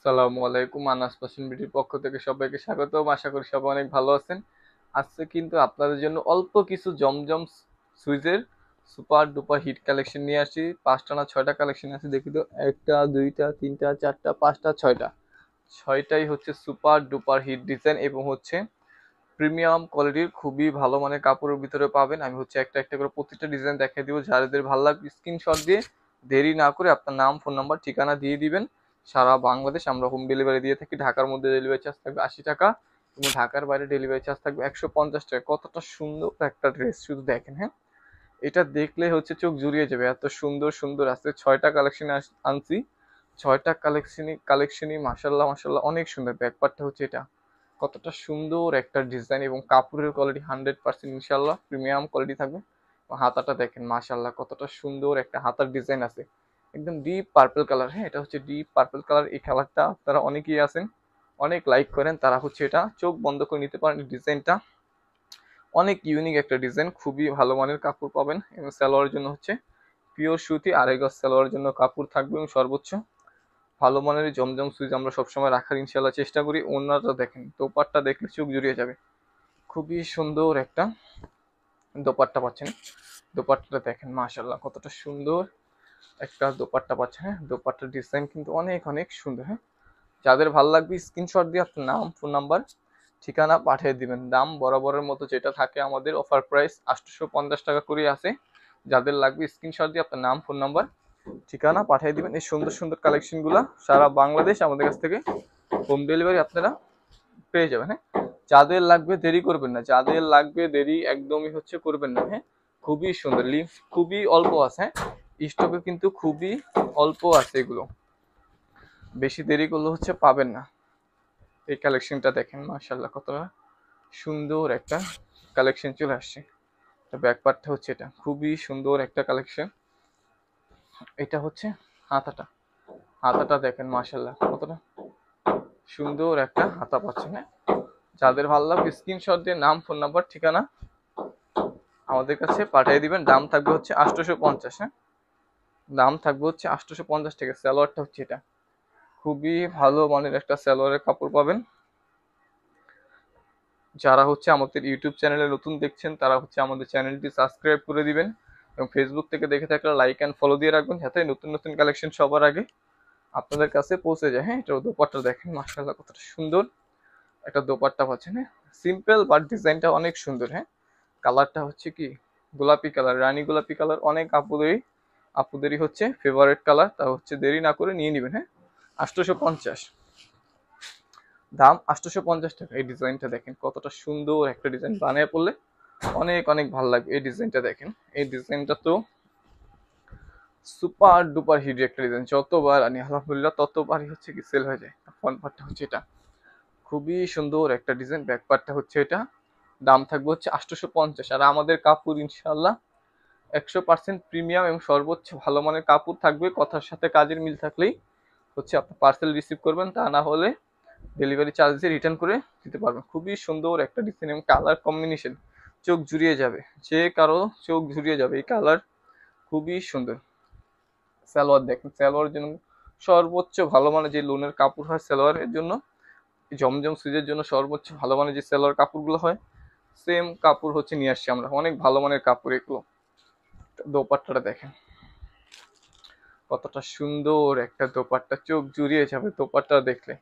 আসসালামু আলাইকুম। আনাস ফ্যাশন বিউটির পক্ষ থেকে সবাইকে স্বাগতম। আশা করি সবাই অনেক ভালো আছেন। আজকে কিন্তু আপনাদের জন্য অল্প কিছু জমজম সুইজের সুপার ডুপার হিট কালেকশন নিয়ে আসি। 5টা না 6টা কালেকশন আছে, দেখি তো। একটা, দুইটা, তিনটা, চারটা, পাঁচটা, ছয়টা। ছয়টাই হচ্ছে সুপার ডুপার হিট ডিজাইন এবং হচ্ছে প্রিমিয়াম কোয়ালিটির খুবই ভালো মানের কাপড়ের ভিতরে পাবেন। আমি হচ্ছে একটা একটা করে প্রতিটা ডিজাইন দেখিয়ে দিব। যাদের ভালো লাগবে স্ক্রিনশট দিয়ে দেরি না করে আপনার নাম, ফোন নাম্বার, ঠিকানা দিয়ে দিবেন। সারা বাংলাদেশ আমরা হোম ডেলিভারি দিয়ে থাকি। ঢাকার মধ্যে ডেলিভারি চার্জ থাকবে 80 টাকা এবং ঢাকার বাইরে ডেলিভারি চার্জ থাকবে 150 টাকা। কতটা সুন্দর একটা ড্রেস, শুধু দেখেন। হ্যাঁ, এটা দেখলে হচ্ছে চোখ জুড়িয়ে যাবে, এত সুন্দর সুন্দর আছে। 6টা কালেকশন আনছি। 6টা কালেকশনই মাসাল্লাহ মাসাল্লাহ অনেক সুন্দর। ব্যাকপার্টটা হচ্ছে এটা, কতটা সুন্দর একটা ডিজাইন এবং কাপড়ের কোয়ালিটি 100% ইনশাল্লাহ প্রিমিয়াম কোয়ালিটি থাকবে। হাতাটা দেখেন মাশাল্লাহ, কতটা সুন্দর একটা হাতার ডিজাইন আছে। একদম ডিপ পার্পল কালার। হ্যাঁ, এটা হচ্ছে ডিপ পার্পল কালার। এই কালারটা আপনারা অনেকেই আছেন, অনেক লাইক করেন, তারা হচ্ছে এটা চোখ বন্ধ করে নিতে পারেন। ডিজাইনটা অনেক ইউনিক একটা ডিজাইন, খুবই ভালো মানের কাপড় পাবেন এবং সালোয়ারের জন্য হচ্ছে পিওর সুতি, 2.5 গজ সালোয়ারের জন্য কাপড় থাকবে এবং সর্বোচ্চ ভালো মানের জমজম সুইচ আমরা সবসময় রাখার ইনশাল্লাহ চেষ্টা করি। ওনাটা দেখেন, দোপাট্টা দেখলে চোখ জুড়িয়ে যাবে। খুবই সুন্দর একটা দোপাট্টা পাচ্ছেন। দোপাট্টাটা দেখেন মাশাল্লাহ, কতটা সুন্দর একটা দোপাট্টা পাচ্ছেন। হ্যাঁ, দোপাট্টার ডিজাইন কিন্তু অনেক অনেক সুন্দর। হ্যাঁ, যাদের ভালো লাগবে স্ক্রিনশট দিয়ে আপনার নাম, ফোন নাম্বার, ঠিকানা পাঠিয়ে দিবেন। দাম বরাবরের মতো যেটা থাকে, আমাদের অফার প্রাইস 850 টাকা করে আছে। যাদের লাগবে স্ক্রিনশট দিয়ে আপনার নাম, ফোন নাম্বার, ঠিকানা পাঠিয়ে দিবেন। এই সুন্দর সুন্দর কালেকশনগুলো সারা বাংলাদেশ আমাদের কাছ থেকে হোম ডেলিভারি আপনারা পেয়ে যাবেন। হ্যাঁ, যাদের লাগবে দেরি করবেন না, যাদের লাগবে দেরি একদমই হচ্ছে করবেন না। হ্যাঁ, খুবই সুন্দর, লিভ খুবই অল্প আছে। হ্যাঁ, স্টকে কিন্তু খুবই অল্প আছে, এগুলো বেশি দেরি করলে হচ্ছে পাবেন না। এই কালেকশনটা দেখেন মাশাল্লাহ, কতটা সুন্দর একটা কালেকশন চলে আসছে। ব্যাকপার্টটা হচ্ছে এটা, খুবই সুন্দর একটা কালেকশন। এটা হচ্ছে হাতাটা। হাতাটা দেখেন মাশাল্লাহ, কতটা সুন্দর একটা হাতা পাচ্ছেন। হ্যাঁ, যাদের ভালো লাগবে স্ক্রিনশট দিয়ে নাম, ফোন নাম্বার, ঠিকানা আমাদের কাছে পাঠিয়ে দিবেন। দাম থাকবে হচ্ছে 850। হ্যাঁ, দাম থাকবে হচ্ছে 850 টাকা। সালোয়ারটা হচ্ছে এটা, খুবই ভালো মানের একটা সালোয়ারের কাপড় পাবেন। যারা হচ্ছে আমাদের ইউটিউব চ্যানেলে নতুন দেখছেন, তারা হচ্ছে আমাদের চ্যানেলটি সাবস্ক্রাইব করে দিবেন এবং ফেসবুক থেকে দেখে থাকলে লাইক অ্যান্ড ফলো দিয়ে রাখবেন, যাতে নতুন নতুন কালেকশন সবার আগে আপনাদের কাছে পৌঁছে যায়। হ্যাঁ, এটা দোপাট্টা দেখেন মাশাআল্লাহ, কতটা সুন্দর একটা দোপাট্টা পাচ্ছেন। হ্যাঁ, সিম্পল বাট ডিজাইনটা অনেক সুন্দর। হ্যাঁ, কালারটা হচ্ছে কি গোলাপি কালার, রানী গোলাপি কালার। অনেক আপুদেরই হচ্ছে ফেভারিট কালার। তা হচ্ছে দেরি না করে নিয়ে নেবেন। হ্যাঁ, 850, দাম 850 টাকা। এই ডিজাইনটা দেখেন, কতটা সুন্দর একটা ডিজাইন, বানিয়ে পড়লে অনেক অনেক ভালো লাগবে। এই ডিজাইনটা দেখেন, এই ডিজাইনটা তো সুপার ডুপার হিট একটা ডিজাইন। যতবার আনি আলহামদুলিল্লাহ ততবারই হচ্ছে কি সেল হয়ে যায়। ফ্রন্ট পার্টটা হচ্ছে এটা, খুবই সুন্দর একটা ডিজাইন। ব্যাক পার্টটা হচ্ছে এটা। দাম থাকবে হচ্ছে 850। আর আমাদের কাপড় ইনশাল্লাহ 100% প্রিমিয়াম এবং সর্বোচ্চ ভালো মানের কাপড় থাকবে। কথার সাথে কাজের মিল থাকলেই হচ্ছে আপনি পার্সেল রিসিভ করবেন, তা না হলে ডেলিভারি চার্জ দিয়ে রিটার্ন করে দিতে পারবেন। খুবই সুন্দর একটা ডিজাইন এবং কালার কম্বিনেশন চোখ জুড়িয়ে যাবে, যে কারো চোখ জুড়িয়ে যাবে। এই কালার খুবই সুন্দর। সালোয়ার দেখেন, সালোয়ারের জন্য সর্বোচ্চ ভালো মানের যে লোনের কাপড় হয় সালোয়ারের জন্য, জমজম সুইজের জন্য সর্বোচ্চ ভালো মানের যে সালোয়ার কাপড়গুলো হয়, সেম কাপড় হচ্ছে নিয়ে আসছি আমরা। অনেক ভালো মানের কাপড় এগুলো। দোপাট্টাটা দেখেন, কতটা সুন্দর একটা দোপাট্টা, চোখ জুড়িয়ে যাবে দোপাট্টা দেখলে।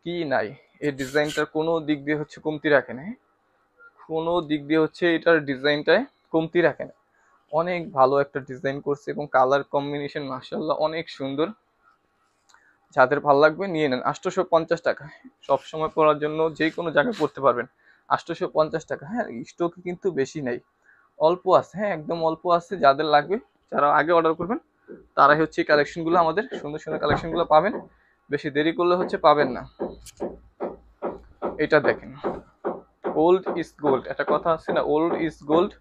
কি নাই, এই ডিজাইনটার কোনো দিক দিয়ে হচ্ছে কমতি রাখে না। কোনো দিক দিয়ে হচ্ছে এটার ডিজাইনটায় কমতি রাখে না। অনেক ভালো একটা ডিজাইন করছে এবং কালার কম্বিনেশন মাশাআল্লাহ অনেক সুন্দর। যাদের ভালো লাগবে নিয়ে নেন। 850 টাকা, সবসময় পরার জন্য যে কোনো জায়গায় পড়তে পারবেন। 850 টাকা। হ্যাঁ, স্টকে কিন্তু বেশি নেই, অল্প আছে। হ্যাঁ, একদম অল্প আছে। যাদের লাগবে, যারা আগে অর্ডার করবেন, তারাই হচ্ছে এই কালেকশনগুলো, আমাদের সুন্দর সুন্দর কালেকশনগুলো পাবেন। বেশি দেরি করলে হচ্ছে পাবেন না। এটা দেখেন, ওল্ড ইজ গোল্ড, একটা কথা আছে না, ওল্ড ইজ গোল্ড।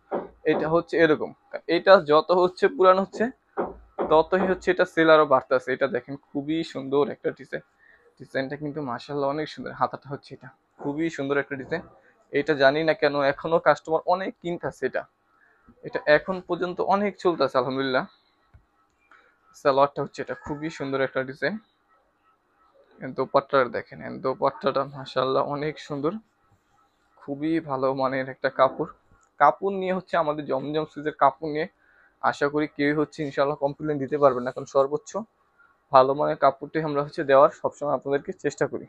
এটা হচ্ছে এরকম, এটা যত হচ্ছে পুরান হচ্ছে ততই হচ্ছে এটা সেল আরো বাড়তেছে। এটা দেখেন, খুবই সুন্দর একটা ডিজাইন। ডিজাইনটা কিন্তু মাশাআল্লাহ অনেক সুন্দর। হাতাটা হচ্ছে এটা, খুবই সুন্দর একটা ডিজাইন। এটা জানি না কেন এখনো কাস্টমার অনেক কিনতেছে। এটা এটা এখন পর্যন্ত অনেক চলতেছে আলহামদুলিল্লাহ। সালোয়ারটা হচ্ছে এটা, খুবই সুন্দর একটা ডিজাইন। দোপাট্টাটা দেখেন, দোপাট্টাটা মাশাআল্লাহ অনেক সুন্দর, খুবই ভালো মানের একটা কাপড়। কাপড় নিয়ে হচ্ছে আমাদের জমজম সুইজের কাপড় নিয়ে আশা করি কেউ হচ্ছে ইনশাআল্লাহ কমপ্লেন দিতে পারবেন না, কারণ সর্বোচ্চ ভালো মানের কাপড়টি আমরা হচ্ছে দেওয়ার সবসময় আপনাদেরকে চেষ্টা করি।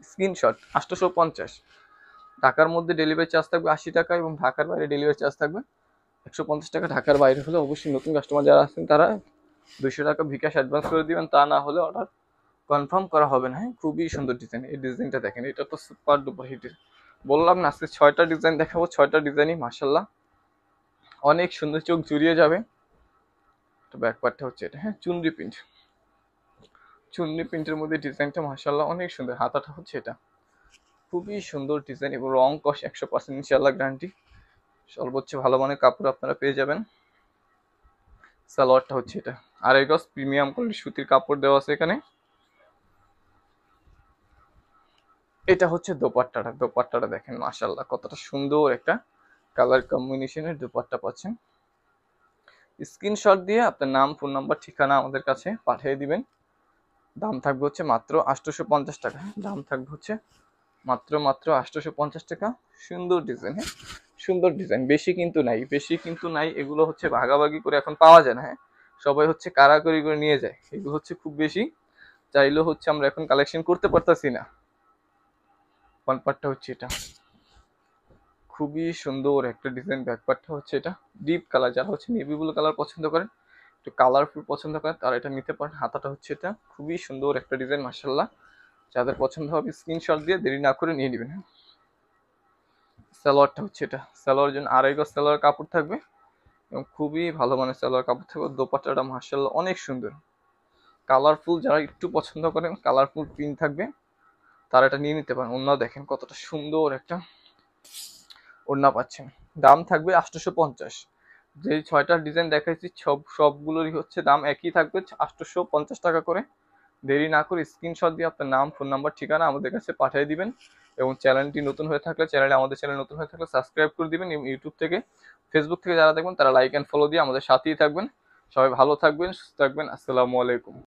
স্ক্রিনশট 850, ঢাকার মধ্যে ডেলিভারি চার্জ থাকবে 80 টাকা এবং ঢাকার বাইরে ডেলিভারি চার্জ থাকবে 150 টাকা। ঢাকার বাইরে হলে অবশ্যই নতুন কাস্টমার যারা আছেন তারা 200 টাকা বিকাশ অ্যাডভান্স করে দিবেন, তা না হলে অর্ডার কনফার্ম করা হবে না। হ্যাঁ, খুবই সুন্দর ডিজাইন, এই ডিজাইনটা দেখেন, এটা তো সুপার ডুপার হিট। বললাম না আজকে 6টা ডিজাইন দেখাবো, 6টা ডিজাইনই মাশাল্লাহ অনেক সুন্দর, চোখ জুড়িয়ে যাবে। তো ব্যাক পার্টটা হচ্ছে এটা, হ্যাঁ চুনরি প্রিন্ট, চুনরি প্রিন্টের মধ্যে ডিজাইনটা মাশাল্লাহ অনেক সুন্দর। হাতাটা হচ্ছে এটা, খুবই সুন্দর ডিজাইন এবং রং কস 100% ইনশাল্লাহ গ্যারান্টি। সর্বোচ্চ ভালো মানের কাপড় আপনারা পেয়ে যাবেন। সালোয়ারটা হচ্ছে এটা, আড়াই গজ প্রিমিয়াম কোয়ালিটির সুতির কাপড় দেওয়া আছে এখানে। এটা হচ্ছে দোপাট্টাটা, দোপাট্টাটা দেখেন মাশাল্লাহ কতটা সুন্দর একটা কালার কম্বিনেশনের দোপাট্টা পাচ্ছেন। স্ক্রিনশট দিয়ে আপনার নাম, ফোন নাম্বার, ঠিকানা আমাদের কাছে পাঠিয়ে দিবেন। দাম থাকবে হচ্ছে মাত্র 850 টাকা। দাম থাকবে হচ্ছে মাত্র 850 টাকা। সুন্দর ডিজাইন, হ্যাঁ সুন্দর ডিজাইন, বেশি কিন্তু নাই, বেশি কিন্তু নাই। এগুলো হচ্ছে ভাগাভাগি করে এখন পাওয়া যায় না, হ্যাঁ সবাই হচ্ছে কারাকরি করে নিয়ে যায়, এগুলো হচ্ছে খুব বেশি চাইলেও হচ্ছে আমরা এখন কালেকশন করতে পারতাছি না। ফ্রন্ট পার্টটা হচ্ছে এটা, খুবই সুন্দর একটা ডিজাইন। ব্যাক পার্টটা হচ্ছে এটা ডিপ কালার, যারা হচ্ছে নেভি ব্লু কালার পছন্দ করেন, একটু কালারফুল পছন্দ করেন, তারা এটা নিতে পারেন। হাতাটা হচ্ছে এটা, খুবই সুন্দর একটা ডিজাইন মাশাআল্লাহ। যাদের পছন্দ হবে স্ক্রিনশট দিয়ে দেরি না করে নিয়ে নেবেন। সালোয়ারটা হচ্ছে এটা, সালোয়ারের জন্য আড়াই গজ সালোয়ার কাপড় থাকবে এবং খুবই ভালো মানের সালোয়ার কাপড় থাকবে। দোপাট্টাটা মাশাআল্লাহ অনেক সুন্দর, কালারফুল, যারা একটু পছন্দ করেন কালারফুল প্রিন্ট থাকবে তারা এটা নিয়ে নিতে পারেন। ওড়না দেখেন কতটা সুন্দর একটা ওড়না পাচ্ছেন। দাম থাকবে 850। যে 6টা ডিজাইন দেখাইছি সবগুলোরই হচ্ছে দাম একই থাকবে, 850 টাকা করে। দেরি না করে স্ক্রিনশট দিয়ে আপনার নাম, ফোন নাম্বার, ঠিকানা আমাদের কাছে পাঠিয়ে দিবেন। এবং চ্যানেলটি নতুন হয়ে থাকলে আমাদের চ্যানেল নতুন হয়ে থাকলে সাবস্ক্রাইব করে দিবেন। এবং ইউটিউব থেকে, ফেসবুক থেকে যারা দেখবেন তারা লাইক অ্যান্ড ফলো দিয়ে আমাদের সাথেই থাকবেন। সবাই ভালো থাকবেন, সুস্থ থাকবেন। আসসালামু আলাইকুম।